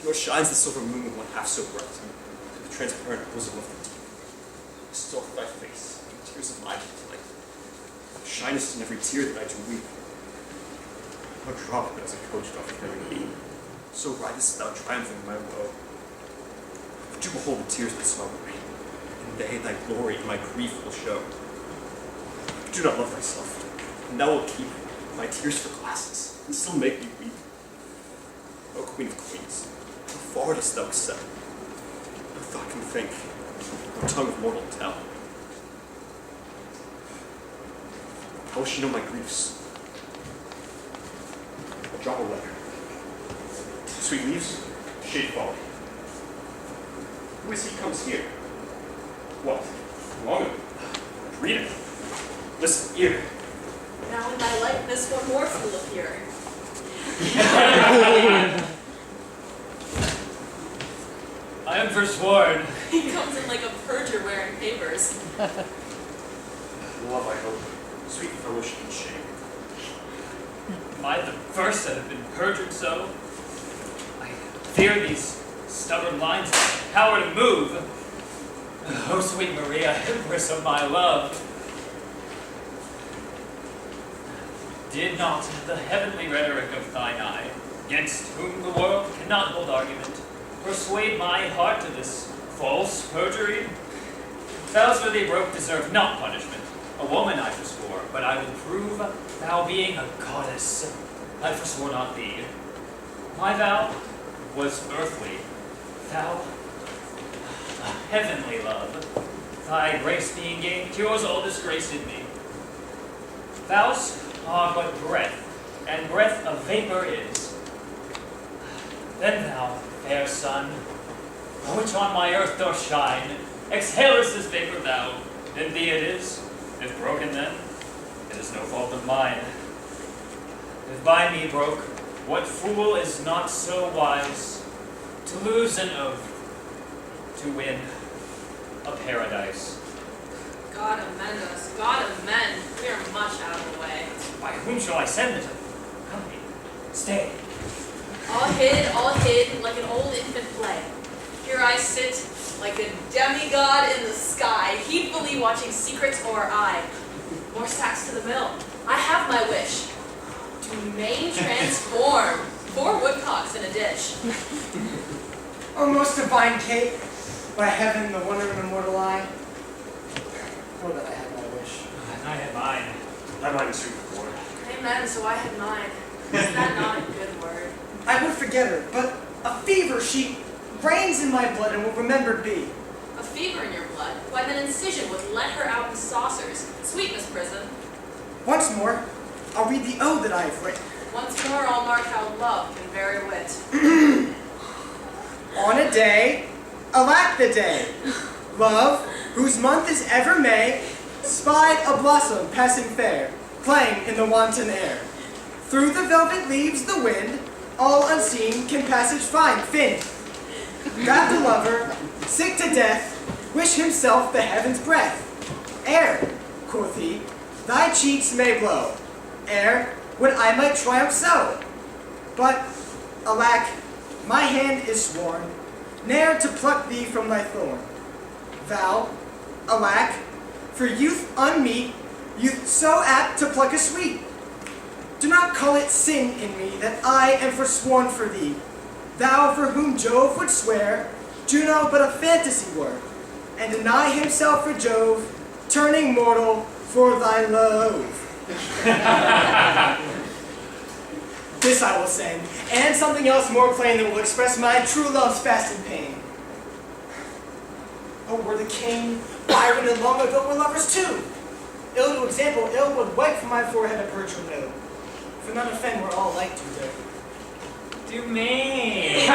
Nor shines the silver moon one half so bright, to the transparent bosom of the deep. Still for thy face, and tears of my delight, thou shinest in every tear that I do weep. No drop but as a coach doth carry thee, so ridest thou triumphing in my woe. Do behold the tears that swell with me, and they thy glory in my grief will show. Do not love thyself, and thou wilt keep my tears for glasses, and still make me weep. O Queen of Queens, how far dost thou excel? No thought can think, no tongue of mortal tell. How will she know my griefs? A drop of letter. Sweet leaves, shade folly. Who is he comes here? What? Long ago. Read it. Listen, here. Now in thy likeness one more fool appear. I am forsworn. He comes in like a perjure wearing papers. Love, I hope. Sweet fellowship and shame. Am I the first that have been perjured so? I fear these stubborn lines have the power to move. Oh, sweet Maria, empress of my love. Did not the heavenly rhetoric of thine eye, against whom the world cannot hold argument, persuade my heart to this false perjury? Vows where they broke deserve not punishment. A woman I forswore, but I will prove thou being a goddess. I forswore not thee. My vow was earthly, thou a heavenly love. Thy grace being gained cures all disgrace in me. Vows are but breath, and breath a vapor is. Then thou, fair sun, which on my earth doth shine, exhalest this vapor thou, in thee it is. If broken then, it is no fault of mine. If by me broke, what fool is not so wise to lose an oath, to win a paradise? God amend us, God amend. We are much out of the way. By whom shall I send it? Come me, stay. All hid, like an old infant play. Here I sit, like a demigod in the sky, heedfully watching secrets o'er eye. More sacks to the mill. I have my wish. To main transform 4 woodcocks in a dish. O most divine Kate, by heaven, the wonder of an immortal eye. For that I had my wish. And I had mine. I might too, Lord. Amen, so I had mine. Is that not a good word? I would forget her, but a fever, she reigns in my blood and will remembered be. A fever in your blood? Why, then incision would let her out in saucers. Sweet Miss Prison. Once more, I'll read the ode that I have written. Once more I'll mark how love can vary wit. On a day, alack the day, love, whose month is ever May, spied a blossom passing fair, playing in the wanton air. Through the velvet leaves the wind, all unseen, can passage find, find. That the lover, sick to death, wish himself the heaven's breath. Air, quoth he, thy cheeks may blow, ere when I might triumph so. But, alack, my hand is sworn, ne'er to pluck thee from thy thorn. Vow, alack, for youth unmeet, youth so apt to pluck a sweet. Do not call it sin in me that I am forsworn for thee. Thou for whom Jove would swear, Juno but a fantasy were, and deny himself for Jove, turning mortal for thy love. This I will send, and something else more plain that will express my true love's fasting pain. Oh, were the king, Byron, and long ago were lovers too. Ill to example, ill would wipe from my forehead a perjured no. For none offend, we're all like to do. Dumaine!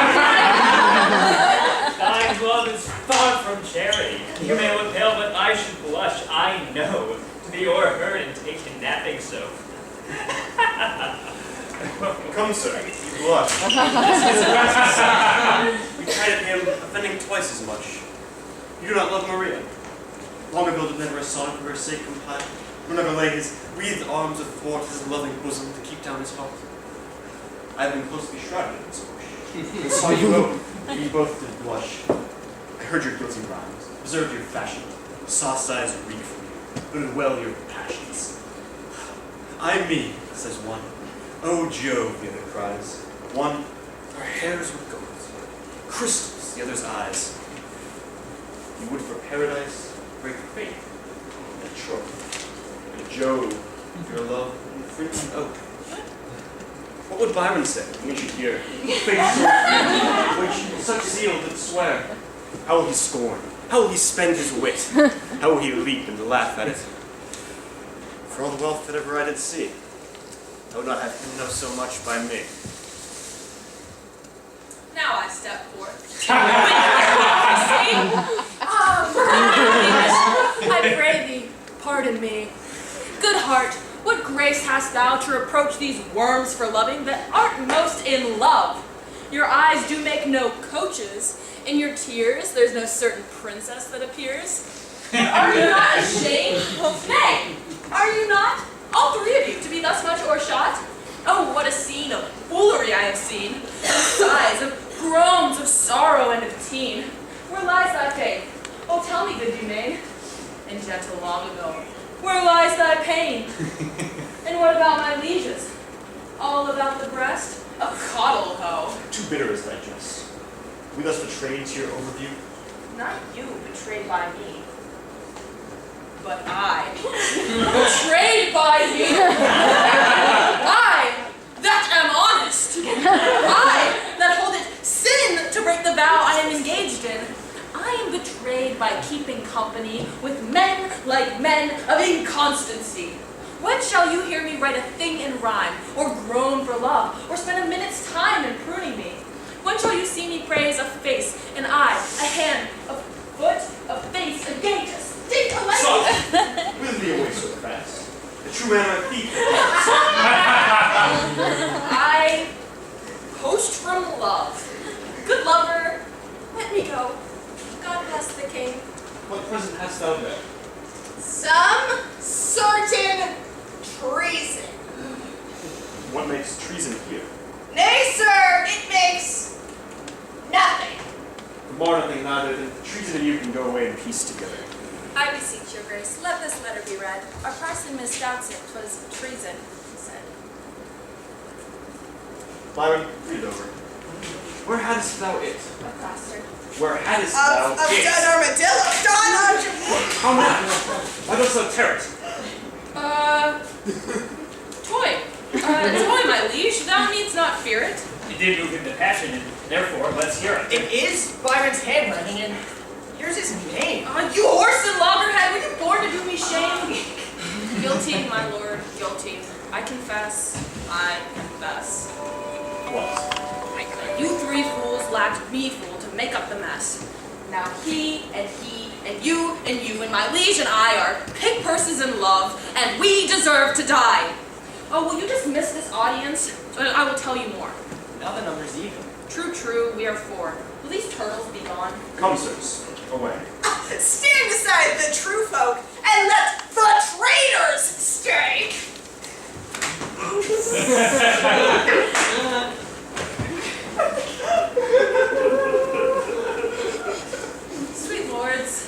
Thy love is far from charity. You may look pale, but I should blush, I know, to be o'erheard and taken napping so. Come, sir, you blush. You chided him, offending twice as much. You do not love Maria. Long ago did never a song for her sake compile, nor never lay his wreathed arms athwart his loving bosom to keep down his heart. I have been closely shrouded in this bush, and saw you open, you both did blush. I heard your guilty rhymes, observed your fashion, saw sighs reek from you, noted well your passions. I me, says one. Oh Jove, the other cries. One, her hairs were gold, crystals, the other's eyes. You would for paradise break faith, and troth. And Jove, your love, infringe an oath. What would Byron say when he should hear faith so free, which such zeal did swear? How will he scorn? How will he spend his wit? How will he leap and laugh at it? For all the wealth that ever I did see, I would not have him know so much by me. Now I step forth. I pray thee, pardon me. Good heart, what grace hast thou to reproach these worms for loving that aren't most in love? Your eyes do make no coaches. In your tears, there's no certain princess that appears. Are you not ashamed? Nay, are you not? All three of you, to be thus much o'ershot? Oh, what a scene of foolery I have seen, of sighs, of groans, of sorrow, and of teen. Where lies thy faith? Oh, tell me, good Dumaine, and gentle long ago, where lies thy pain? And what about my lieges? All about the breast? A coddle hoe. Too bitter is thy jest. We thus betrayed to your overview. Not you betrayed by me, but I betrayed by you. I that am honest. I that hold it sin to break the vow I am engaged in. I am betrayed by keeping company with men like men of inconstancy. When shall you hear me write a thing in rhyme, or groan for love, or spend a minute's time in pruning me? When shall you see me praise a face, an eye, a hand, a foot, a face, a gait, a stick, a leg? Stop! Whither be away so fast? The true man of my feet. I post from love. Good lover, let me go. God bless the king. What present hast thou there? Some certain treason. What makes treason here? Nay, sir, it makes nothing. The more nothing neither than treason and you can go away in peace together. I beseech your grace, let this letter be read. Our parson misdoubts it 'twas treason, he said. Byron, read it over. Where hadst thou it? Across her. Where hadst thou Of it? done armadillo, done How now? Why dost thou tear it? Toy, my liege, thou needst not fear it. It did move him to passion, and therefore let's hear it. It is Byron's handwriting, and here's his name. You horse and loggerhead, were you born to do me shame? Guilty, my lord, guilty. I confess. What? You three fools lacked me fool to make up the mess. Now he, and you, and my liege and I are pig purses in love, and we deserve to die. Oh, will you dismiss this audience? I will tell you more. Now the number's even. True, we are four. Will these turtles be gone? Come, sirs, away. Stand beside the true folk and let the traitors stay. Sweet lords,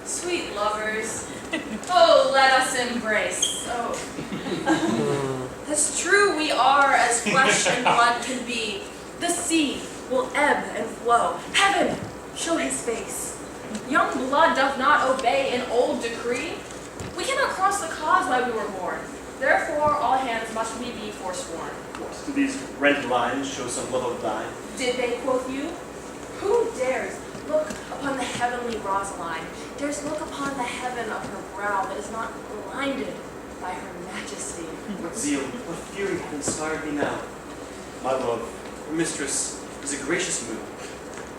sweet lovers, oh, let us embrace. Oh. As true we are as flesh and blood can be. The sea will ebb and flow. Heaven, show his face. Young blood doth not obey an old decree. We cannot cross the cause why we were born. Therefore, all hands must we be forsworn. What, do these red lines show some love of thine? Did they, quoth you? Who dares look upon the heavenly Rosaline, dares look upon the heaven of her brow that is not blinded by her majesty? What zeal, what fury hath inspired me now? My love, her mistress, is a gracious mood.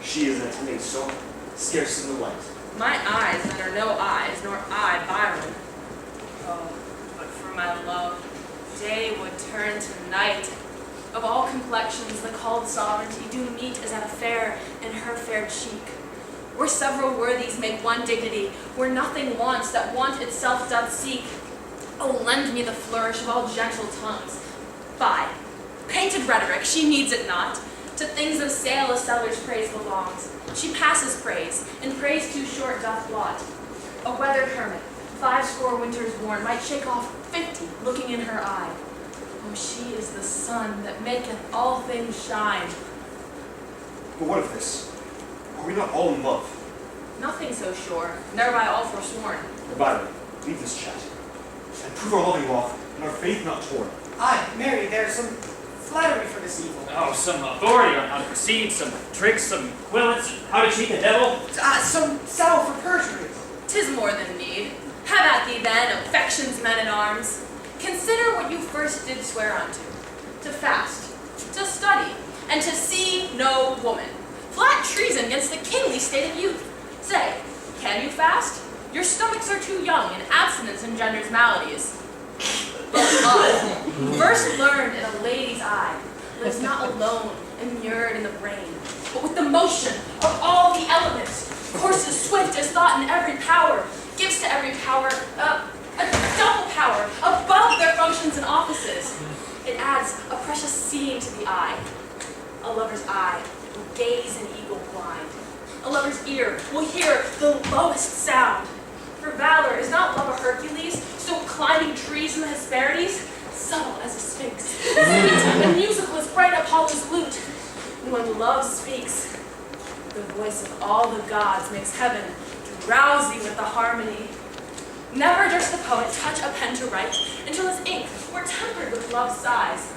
She is an attending star, scarce in the light. My eyes that are no eyes, nor I Byron. Oh, but for my love, day would turn to night. Of all complexions, the called sovereignty do meet as at a fair in her fair cheek. Where several worthies make one dignity, where nothing wants that want itself doth seek. Oh, lend me the flourish of all gentle tongues. Fie, painted rhetoric, she needs it not. To things of sale a seller's praise belongs. She passes praise, and praise too short doth blot. A weathered hermit, 50 winters worn, might shake off 50 looking in her eye. Oh, she is the sun that maketh all things shine. But what of this? Are we not all in love? Nothing so sure, thereby all forsworn. Byron, leave this chat, and prove our loving love, and our faith not torn. Aye, Mary, there's some flattery for this evil. Oh, some authority on how to proceed, some tricks, some quillets, how to cheat the devil. Some salve for perjury. 'Tis more than need. Have at thee then, affection's men at arms. Consider what you first did swear unto. To fast, to study, and to see no woman. Flat treason against the kingly state of youth. Say, can you fast? Your stomachs are too young, and abstinence engenders maladies. But love, first learned in a lady's eye, lives not alone, immured in the brain, but with the motion of all the elements, courses swift as thought in every power, gives to every power a double power above their functions and offices. It adds a precious seeing to the eye. A lover's eye will gaze an eagle blind. A lover's ear will hear the lowest sound. For valor is not love a Hercules, still climbing trees in the Hesperides, subtle as a sphinx, sweet and musical as bright Apollo's lute. And when love speaks, the voice of all the gods makes heaven drowsy with the harmony. Never durst the poet touch a pen to write until his ink were tempered with love's sighs.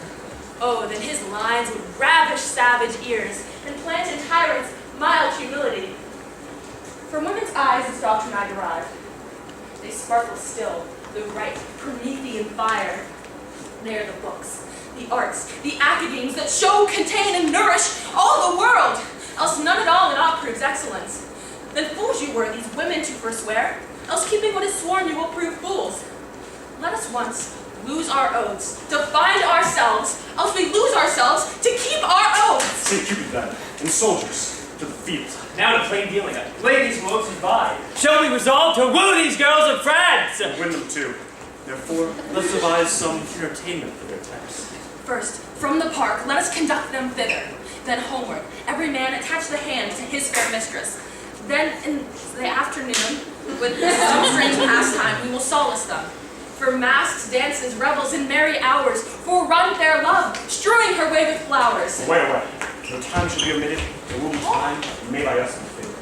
Oh, then his lines would ravish savage ears and plant in tyrants mild humility. From women's eyes this doctrine I derived. They sparkle still, the right Promethean fire. They are the books, the arts, the academies that show, contain, and nourish all the world, else none at all in aught proves excellence. Then fools you were, these women to forswear, else keeping what is sworn you will prove fools. Let us once lose our oaths to find ourselves, else we lose ourselves to keep our oaths. Say Cupid then, and soldiers, to the field. Now to plain dealing, lay these woes aside. Shall we resolve to woo these girls of France? And win them too. Therefore, let's devise some entertainment for their attempts. First, from the park, let us conduct them thither. Then homeward, every man attach the hand to his fair mistress. Then in the afternoon, with some strange pastime, we will solace them. For masks, dances, revels, and merry hours, forerun their love, strewing her way with flowers. Away. No time shall be omitted. There will be time made by us in favor.